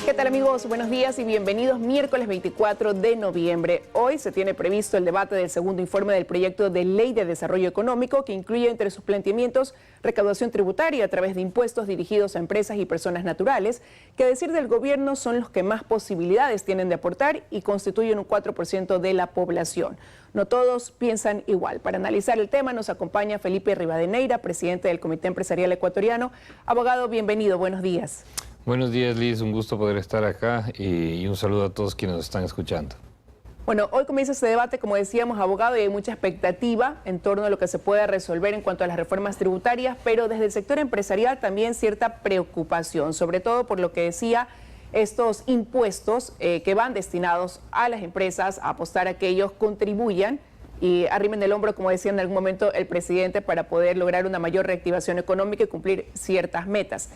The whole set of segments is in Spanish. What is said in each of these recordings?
¿Qué tal, amigos? Buenos días y bienvenidos. Miércoles 24 de noviembre. Hoy se tiene previsto el debate del segundo informe del proyecto de Ley de Desarrollo Económico, que incluye entre sus planteamientos recaudación tributaria a través de impuestos dirigidos a empresas y personas naturales, que a decir del gobierno son los que más posibilidades tienen de aportar y constituyen un 4% de la población. No todos piensan igual. Para analizar el tema nos acompaña Felipe Rivadeneira, presidente del Comité Empresarial Ecuatoriano. Abogado, bienvenido. Buenos días. Buenos días, Liz. Un gusto poder estar acá y un saludo a todos quienes nos están escuchando. Bueno, hoy comienza este debate, como decíamos, abogado, y hay mucha expectativa en torno a lo que se pueda resolver en cuanto a las reformas tributarias, pero desde el sector empresarial también cierta preocupación, sobre todo por lo que decía estos impuestos que van destinados a las empresas a apostar a que ellos contribuyan y arrimen el hombro, como decía en algún momento el presidente, para poder lograr una mayor reactivación económica y cumplir ciertas metas.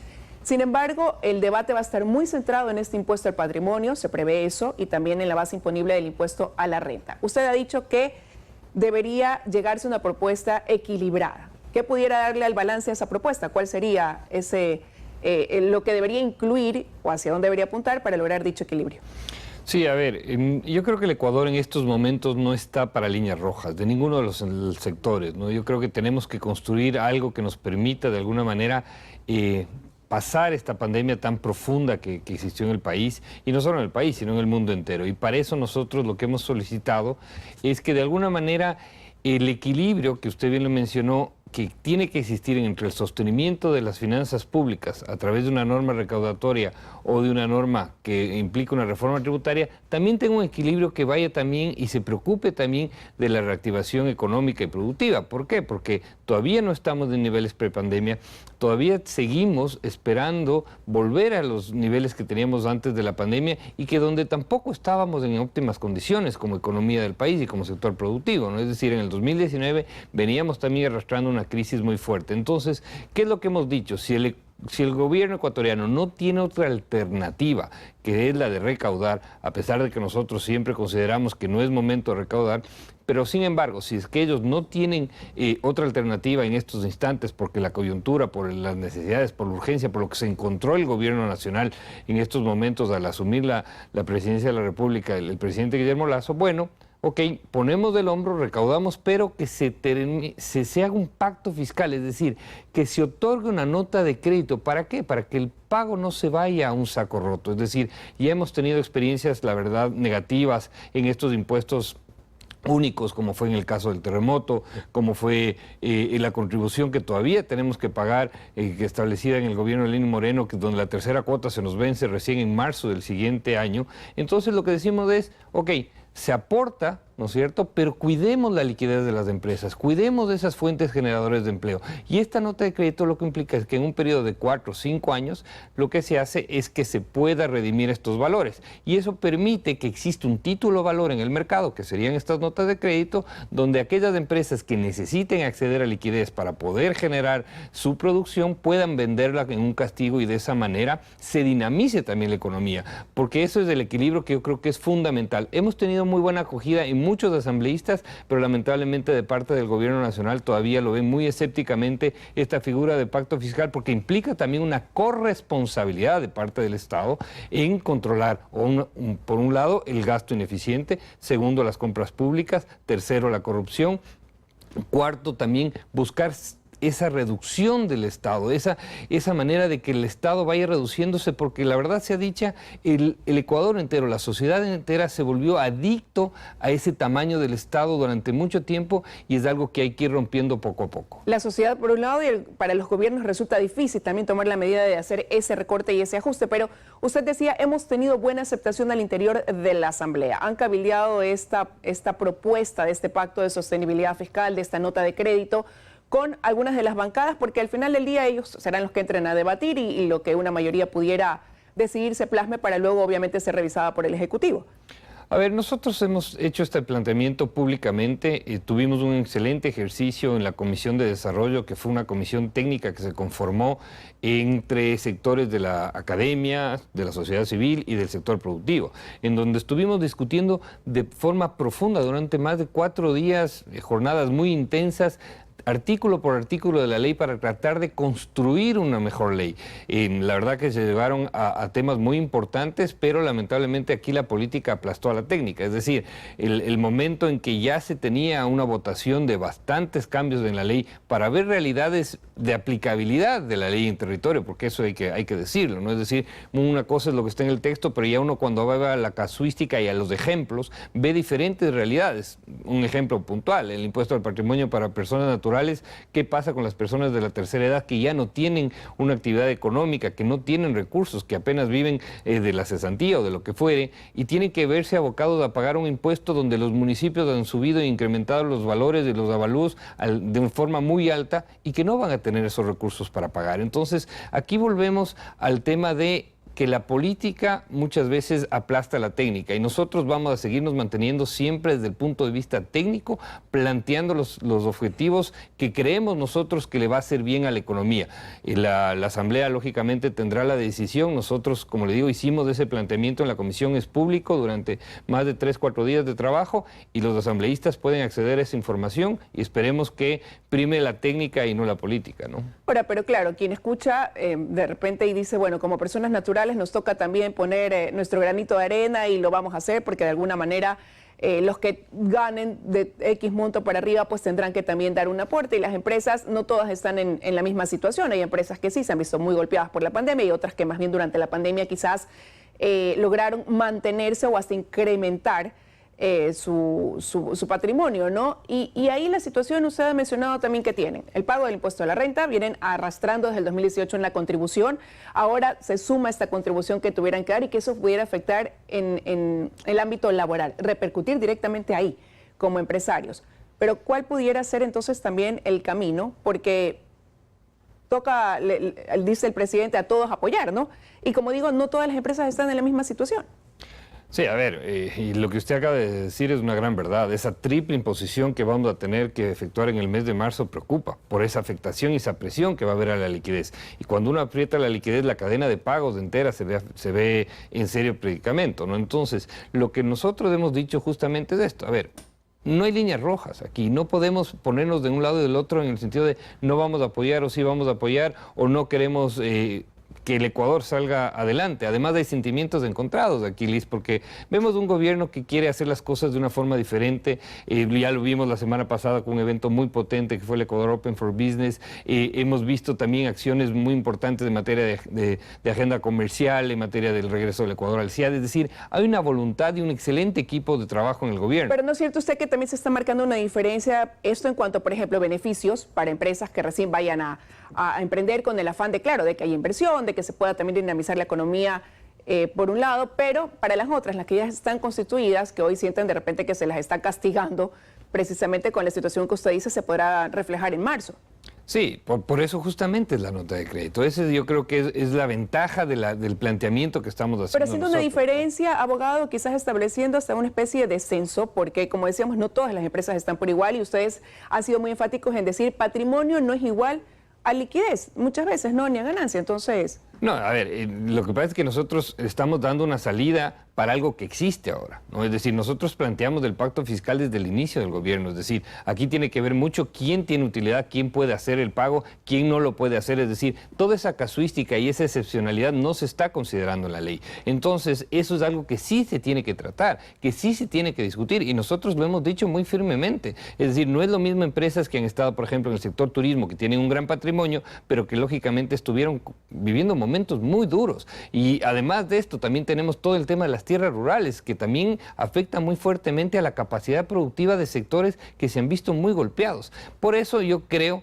Sin embargo, el debate va a estar muy centrado en este impuesto al patrimonio, se prevé eso, y también en la base imponible del impuesto a la renta. Usted ha dicho que debería llegarse a una propuesta equilibrada. ¿Qué pudiera darle al balance a esa propuesta? ¿Cuál sería lo que debería incluir o hacia dónde debería apuntar para lograr dicho equilibrio? Sí, a ver, yo creo que el Ecuador en estos momentos no está para líneas rojas de ninguno de los sectores, ¿no? Yo creo que tenemos que construir algo que nos permita de alguna manera pasar esta pandemia tan profunda que existió en el país, y no solo en el país, sino en el mundo entero. Y para eso nosotros lo que hemos solicitado es que de alguna manera el equilibrio que usted bien lo mencionó, que tiene que existir entre el sostenimiento de las finanzas públicas a través de una norma recaudatoria o de una norma que implica una reforma tributaria, también tenga un equilibrio que vaya también y se preocupe también de la reactivación económica y productiva. ¿Por qué? Porque todavía no estamos en niveles prepandemia, todavía seguimos esperando volver a los niveles que teníamos antes de la pandemia y que donde tampoco estábamos en óptimas condiciones como economía del país y como sector productivo, ¿no? Es decir, en el 2019 veníamos también arrastrando una crisis muy fuerte. Entonces, ¿qué es lo que hemos dicho? Si el gobierno ecuatoriano no tiene otra alternativa, que es la de recaudar, a pesar de que nosotros siempre consideramos que no es momento de recaudar, pero sin embargo, si es que ellos no tienen otra alternativa en estos instantes, porque la coyuntura, por las necesidades, por la urgencia, por lo que se encontró el gobierno nacional en estos momentos al asumir la presidencia de la República, el presidente Guillermo Lasso, bueno, ok, ponemos del hombro, recaudamos, pero que se haga un pacto fiscal, es decir, que se otorgue una nota de crédito. ¿Para qué? Para que el pago no se vaya a un saco roto. Es decir, ya hemos tenido experiencias, la verdad, negativas en estos impuestos únicos, como fue en el caso del terremoto, como fue la contribución que todavía tenemos que pagar, que establecida en el gobierno de Lenín Moreno, que donde la tercera cuota se nos vence recién en marzo del siguiente año. Entonces lo que decimos es, ok, se aporta, ¿no es cierto?, pero cuidemos la liquidez de las empresas, cuidemos de esas fuentes generadoras de empleo. Y esta nota de crédito lo que implica es que en un periodo de 4 o 5 años lo que se hace es que se pueda redimir estos valores. Y eso permite que exista un título valor en el mercado, que serían estas notas de crédito, donde aquellas empresas que necesiten acceder a liquidez para poder generar su producción puedan venderla en un castigo y de esa manera se dinamice también la economía. Porque eso es el equilibrio que yo creo que es fundamental. Hemos tenido muy buena acogida en muchos asambleístas, pero lamentablemente de parte del gobierno nacional todavía lo ven muy escépticamente esta figura de pacto fiscal, porque implica también una corresponsabilidad de parte del Estado en controlar, por un lado, el gasto ineficiente, segundo, las compras públicas, tercero, la corrupción, cuarto, también buscar esa reducción del Estado, esa manera de que el Estado vaya reduciéndose, porque la verdad sea dicha, el Ecuador entero, la sociedad entera se volvió adicto a ese tamaño del Estado durante mucho tiempo y es algo que hay que ir rompiendo poco a poco. La sociedad por un lado y para los gobiernos resulta difícil también tomar la medida de hacer ese recorte y ese ajuste, pero usted decía, hemos tenido buena aceptación al interior de la Asamblea. Han cabildeado esta propuesta de este pacto de sostenibilidad fiscal, de esta nota de crédito, con algunas de las bancadas, porque al final del día ellos serán los que entren a debatir y lo que una mayoría pudiera decidir se plasme para luego obviamente ser revisada por el Ejecutivo. A ver, nosotros hemos hecho este planteamiento públicamente, tuvimos un excelente ejercicio en la Comisión de Desarrollo, que fue una comisión técnica que se conformó entre sectores de la academia, de la sociedad civil y del sector productivo, en donde estuvimos discutiendo de forma profunda durante más de 4 días, jornadas muy intensas, artículo por artículo de la ley para tratar de construir una mejor ley. La verdad que se llegaron a temas muy importantes, pero lamentablemente aquí la política aplastó a la técnica. Es decir, el momento en que ya se tenía una votación de bastantes cambios en la ley para ver realidades de aplicabilidad de la ley en territorio, porque eso hay que decirlo, ¿no? Es decir, una cosa es lo que está en el texto, pero ya uno cuando va a la casuística y a los ejemplos, ve diferentes realidades. Un ejemplo puntual, el impuesto al patrimonio para personas naturales. ¿Qué pasa con las personas de la tercera edad que ya no tienen una actividad económica, que no tienen recursos, que apenas viven de la cesantía o de lo que fuere, y tienen que verse abocados a pagar un impuesto donde los municipios han subido e incrementado los valores de los avalúos de una forma muy alta y que no van a tener esos recursos para pagar? Entonces, aquí volvemos al tema de que la política muchas veces aplasta la técnica y nosotros vamos a seguirnos manteniendo siempre desde el punto de vista técnico, planteando los objetivos que creemos nosotros que le va a hacer bien a la economía. Y la Asamblea lógicamente tendrá la decisión. Nosotros, como le digo, hicimos ese planteamiento en la comisión, es público durante más de 3-4 días de trabajo y los asambleístas pueden acceder a esa información y esperemos que prime la técnica y no la política, ¿no? Ahora, pero claro, quien escucha de repente y dice, bueno, como personas naturales nos toca también poner nuestro granito de arena y lo vamos a hacer porque de alguna manera los que ganen de X monto para arriba pues tendrán que también dar un aporte y las empresas no todas están en la misma situación. Hay empresas que sí se han visto muy golpeadas por la pandemia y otras que más bien durante la pandemia quizás lograron mantenerse o hasta incrementar su patrimonio, ¿no? Y ahí la situación, usted ha mencionado también que tienen el pago del impuesto a la renta, vienen arrastrando desde el 2018 en la contribución, ahora se suma esta contribución que tuvieran que dar y que eso pudiera afectar en el ámbito laboral, repercutir directamente ahí como empresarios. Pero ¿cuál pudiera ser entonces también el camino? Porque toca, dice el presidente, a todos apoyar, ¿no? Y como digo, no todas las empresas están en la misma situación. Sí, a ver, y lo que usted acaba de decir es una gran verdad. Esa triple imposición que vamos a tener que efectuar en el mes de marzo preocupa por esa afectación y esa presión que va a haber a la liquidez. Y cuando uno aprieta la liquidez, la cadena de pagos entera se ve en serio predicamento, ¿no? Entonces, lo que nosotros hemos dicho justamente es esto. A ver, no hay líneas rojas aquí, no podemos ponernos de un lado y del otro en el sentido de no vamos a apoyar o sí vamos a apoyar o no queremos que el Ecuador salga adelante. Además hay sentimientos encontrados aquí, Liz, porque vemos un gobierno que quiere hacer las cosas de una forma diferente. Ya lo vimos la semana pasada con un evento muy potente que fue el Ecuador Open for Business. Hemos visto también acciones muy importantes en materia de agenda comercial, en materia del regreso del Ecuador al CIAD. Es decir, hay una voluntad y un excelente equipo de trabajo en el gobierno. Pero ¿no es cierto usted que también se está marcando una diferencia esto en cuanto, por ejemplo, beneficios para empresas que recién vayan a emprender con el afán de, claro, de que haya inversión, de que se pueda también dinamizar la economía por un lado, pero para las otras, las que ya están constituidas, que hoy sienten de repente que se las está castigando, precisamente con la situación que usted dice, se podrá reflejar en marzo? Sí, por eso justamente es la nota de crédito. Ese yo creo que es la ventaja del planteamiento que estamos haciendo. Pero haciendo nosotros, una diferencia, abogado, quizás estableciendo hasta una especie de censo, porque como decíamos, no todas las empresas están por igual y ustedes han sido muy enfáticos en decir patrimonio no es igual a liquidez, muchas veces no, ni a ganancia, entonces... No, a ver, lo que pasa es que nosotros estamos dando una salida para algo que existe ahora, ¿no? Es decir, nosotros planteamos el pacto fiscal desde el inicio del gobierno, es decir, aquí tiene que ver mucho quién tiene utilidad, quién puede hacer el pago, quién no lo puede hacer, es decir, toda esa casuística y esa excepcionalidad no se está considerando en la ley. Entonces, eso es algo que sí se tiene que tratar, que sí se tiene que discutir y nosotros lo hemos dicho muy firmemente. Es decir, no es lo mismo empresas que han estado, por ejemplo, en el sector turismo, que tienen un gran patrimonio, pero que lógicamente estuvieron viviendo momentos muy duros. Y además de esto, también tenemos todo el tema de las tierras rurales, que también afecta muy fuertemente a la capacidad productiva de sectores que se han visto muy golpeados. Por eso yo creo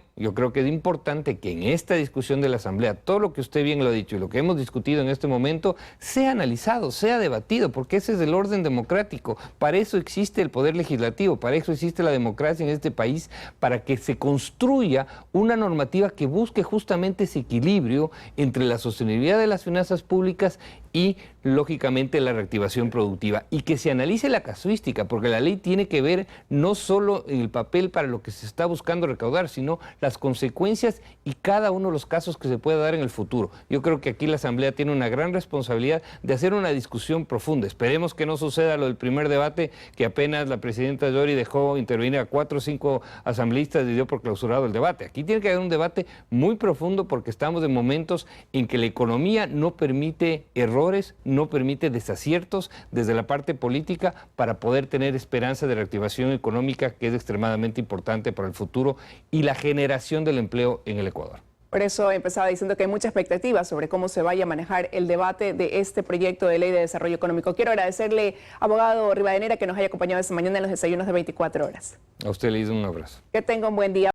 que es importante que en esta discusión de la Asamblea, todo lo que usted bien lo ha dicho y lo que hemos discutido en este momento, sea analizado, sea debatido, porque ese es el orden democrático. Para eso existe el poder legislativo, para eso existe la democracia en este país, para que se construya una normativa que busque justamente ese equilibrio entre la sostenibilidad de las finanzas públicas y, lógicamente, la reactivación productiva. Y que se analice la casuística, porque la ley tiene que ver no solo en el papel para lo que se está buscando recaudar, sino las consecuencias y cada uno de los casos que se pueda dar en el futuro. Yo creo que aquí la Asamblea tiene una gran responsabilidad de hacer una discusión profunda. Esperemos que no suceda lo del primer debate, que apenas la presidenta Yori dejó intervenir a 4 o 5 asambleístas y dio por clausurado el debate. Aquí tiene que haber un debate muy profundo porque estamos en momentos en que la economía no permite errores, no permite desaciertos desde la parte política para poder tener esperanza de reactivación económica, que es extremadamente importante para el futuro y la generación del empleo en el Ecuador. Por eso empezaba diciendo que hay mucha expectativa sobre cómo se vaya a manejar el debate de este proyecto de ley de desarrollo económico. Quiero agradecerle, abogado Rivadeneira, que nos haya acompañado esta mañana en los desayunos de 24 horas. A usted le doy un abrazo. Que tenga un buen día.